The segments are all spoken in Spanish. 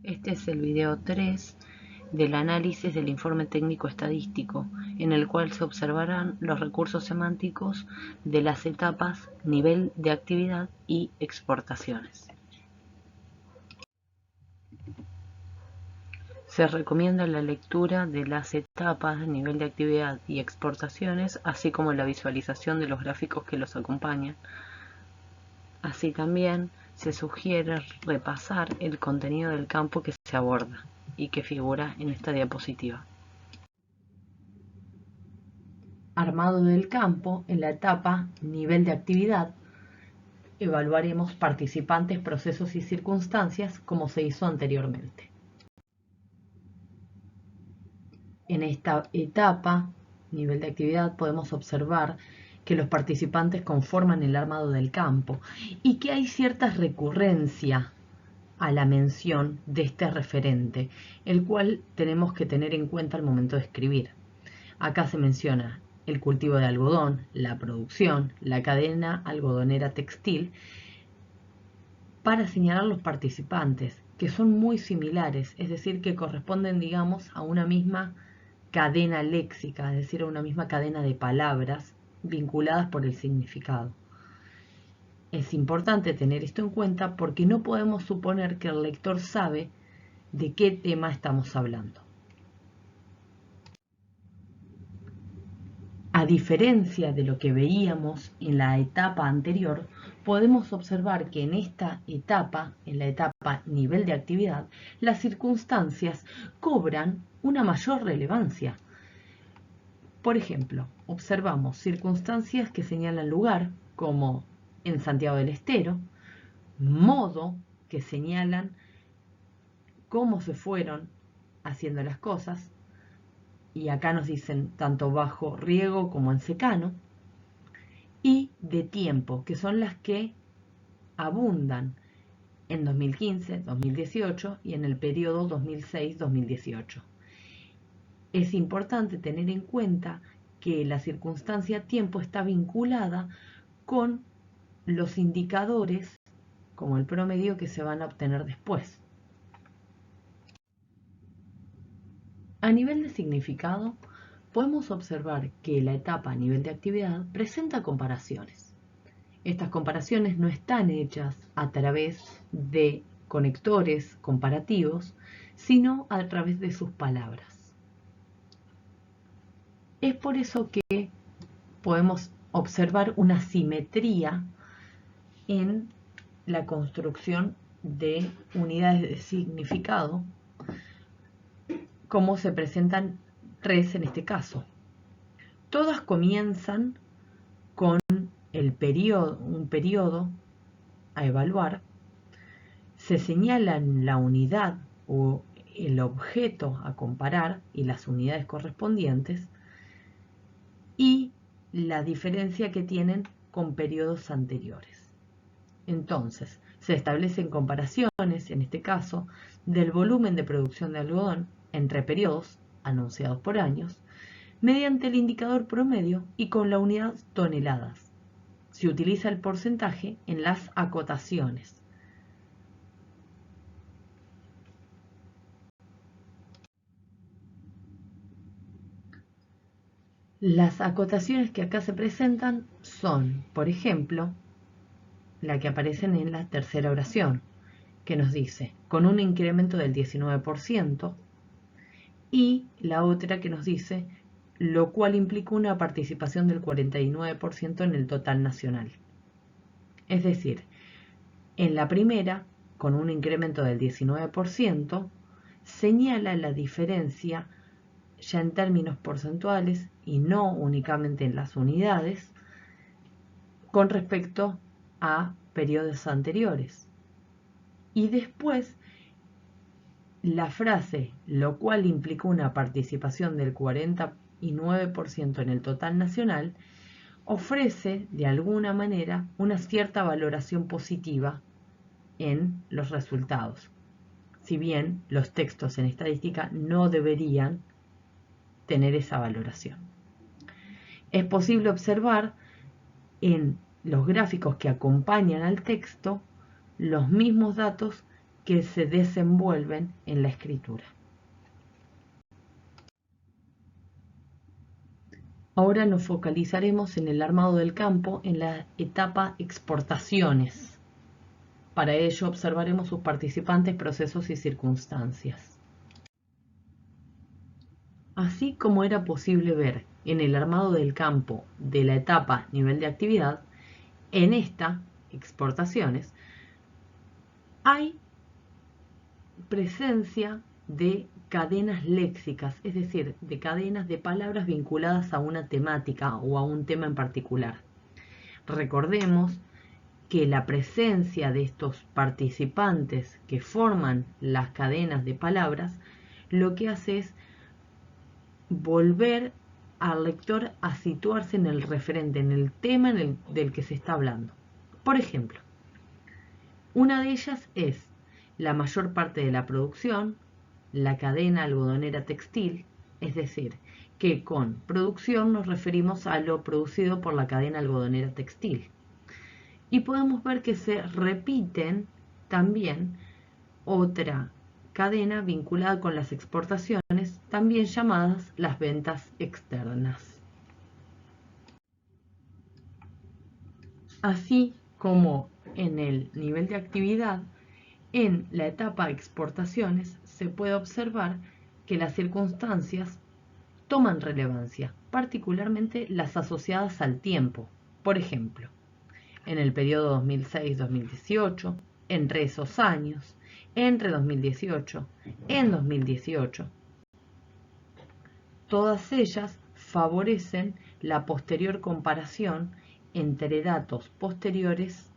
Este es el video 3 del análisis del informe técnico estadístico, en el cual se observarán los recursos semánticos de las etapas nivel de actividad y exportaciones. Se recomienda la lectura de las etapas de nivel de actividad y exportaciones, así como la visualización de los gráficos que los acompañan. Así también se sugiere repasar el contenido del campo que se aborda y que figura en esta diapositiva. Armado del campo, en la etapa nivel de actividad, evaluaremos participantes, procesos y circunstancias como se hizo anteriormente. En esta etapa, nivel de actividad, podemos observar que los participantes conforman el armado del campo y que hay cierta recurrencia a la mención de este referente, el cual tenemos que tener en cuenta al momento de escribir. Acá se menciona el cultivo de algodón, la producción, la cadena algodonera textil, para señalar los participantes, que son muy similares, es decir, que corresponden, digamos, a una misma cadena léxica, es decir, a una misma cadena de palabras vinculadas por el significado. Es importante tener esto en cuenta porque no podemos suponer que el lector sabe de qué tema estamos hablando. A diferencia de lo que veíamos en la etapa anterior, podemos observar que en esta etapa, en la etapa nivel de actividad, las circunstancias cobran una mayor relevancia. Por ejemplo, observamos circunstancias que señalan lugar, como en Santiago del Estero, modo, que señalan cómo se fueron haciendo las cosas, y acá nos dicen tanto bajo riego como en secano, y de tiempo, que son las que abundan en 2015, 2018 y en el periodo 2006-2018. Es importante tener en cuenta que la circunstancia tiempo está vinculada con los indicadores, como el promedio, que se van a obtener después. A nivel de significado, podemos observar que la etapa a nivel de actividad presenta comparaciones. Estas comparaciones no están hechas a través de conectores comparativos, sino a través de sus palabras. Es por eso que podemos observar una simetría en la construcción de unidades de significado, como se presentan tres en este caso. Todas comienzan con un periodo a evaluar, se señalan la unidad o el objeto a comparar y las unidades correspondientes y la diferencia que tienen con periodos anteriores. Entonces, se establecen comparaciones, en este caso, del volumen de producción de algodón entre periodos, anunciados por años, mediante el indicador promedio y con la unidad toneladas. Se utiliza el porcentaje en las acotaciones. Las acotaciones que acá se presentan son, por ejemplo, la que aparecen en la tercera oración, que nos dice, con un incremento del 19%, y la otra que nos dice, lo cual implica una participación del 49% en el total nacional. Es decir, en la primera, con un incremento del 19%, señala la diferencia ya en términos porcentuales y no únicamente en las unidades con respecto a periodos anteriores. Y después la frase, lo cual implicó una participación del 49% en el total nacional, ofrece de alguna manera una cierta valoración positiva en los resultados. Si bien los textos en estadística no deberían tener esa valoración. Es posible observar en los gráficos que acompañan al texto los mismos datos que se desenvuelven en la escritura. Ahora nos focalizaremos en el armado del campo en la etapa exportaciones. Para ello observaremos sus participantes, procesos y circunstancias. Así como era posible ver en el armado del campo de la etapa nivel de actividad, en esta, exportaciones, hay presencia de cadenas léxicas, es decir, de cadenas de palabras vinculadas a una temática o a un tema en particular. Recordemos que la presencia de estos participantes que forman las cadenas de palabras lo que hace es volver al lector a situarse en el referente, en el tema del que se está hablando. Por ejemplo, una de ellas es la mayor parte de la producción, la cadena algodonera textil, es decir, que con producción nos referimos a lo producido por la cadena algodonera textil. Y podemos ver que se repiten también otra cadena vinculada con las exportaciones, también llamadas las ventas externas. Así como en el nivel de actividad, en la etapa exportaciones se puede observar que las circunstancias toman relevancia, particularmente las asociadas al tiempo. Por ejemplo, en el periodo 2006-2018, entre esos años, entre 2018, en 2018. Todas ellas favorecen la posterior comparación entre datos posteriores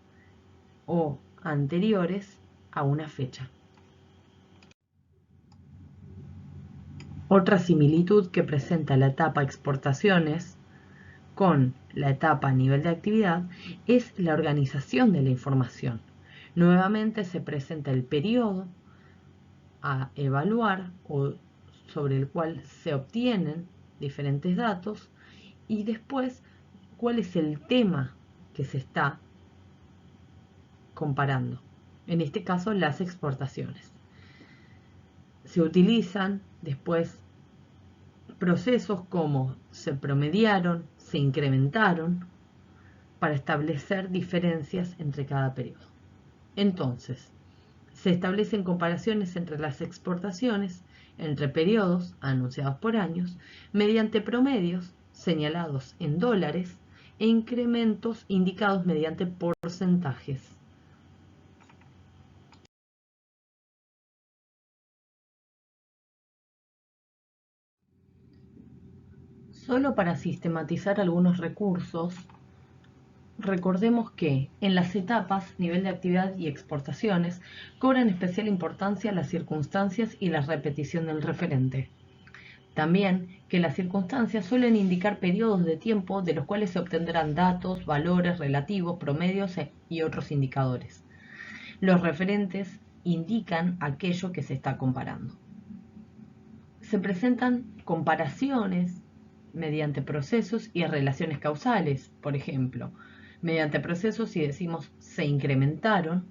o anteriores a una fecha. Otra similitud que presenta la etapa exportaciones con la etapa nivel de actividad es la organización de la información. Nuevamente se presenta el periodo a evaluar o sobre el cual se obtienen diferentes datos y después cuál es el tema que se está comparando. En este caso, las exportaciones. Se utilizan después procesos como se promediaron, se incrementaron para establecer diferencias entre cada periodo. Entonces, se establecen comparaciones entre las exportaciones, entre periodos anunciados por años, mediante promedios señalados en dólares e incrementos indicados mediante porcentajes. Solo para sistematizar algunos recursos, recordemos que en las etapas, nivel de actividad y exportaciones, cobran especial importancia las circunstancias y la repetición del referente. También que las circunstancias suelen indicar periodos de tiempo de los cuales se obtendrán datos, valores relativos, promedios y otros indicadores. Los referentes indican aquello que se está comparando. Se presentan comparaciones mediante procesos y relaciones causales, por ejemplo, mediante procesos si decimos se incrementaron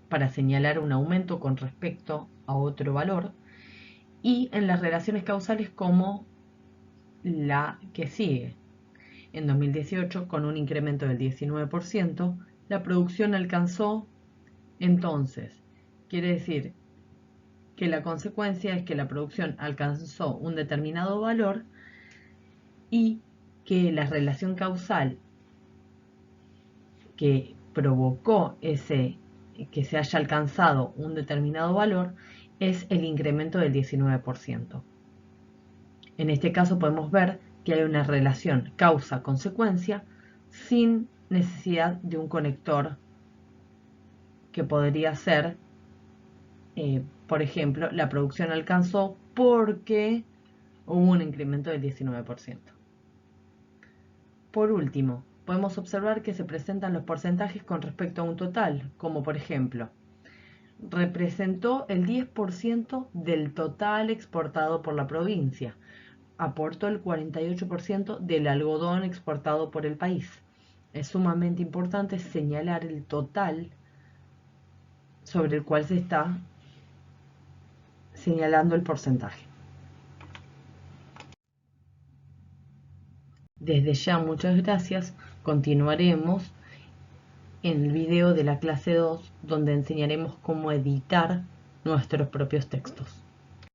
para señalar un aumento con respecto a otro valor, y en las relaciones causales como la que sigue. En 2018, con un incremento del 19%, la producción alcanzó, entonces, quiere decir que la consecuencia es que la producción alcanzó un determinado valor y que la relación causal que provocó que se haya alcanzado un determinado valor es el incremento del 19%. En este caso podemos ver que hay una relación causa-consecuencia sin necesidad de un conector que podría ser, por ejemplo, la producción alcanzó porque hubo un incremento del 19%. Por último, podemos observar que se presentan los porcentajes con respecto a un total, como por ejemplo, representó el 10% del total exportado por la provincia, aportó el 48% del algodón exportado por el país. Es sumamente importante señalar el total sobre el cual se está señalando el porcentaje. Desde ya, muchas gracias. Continuaremos en el video de la clase 2, donde enseñaremos cómo editar nuestros propios textos.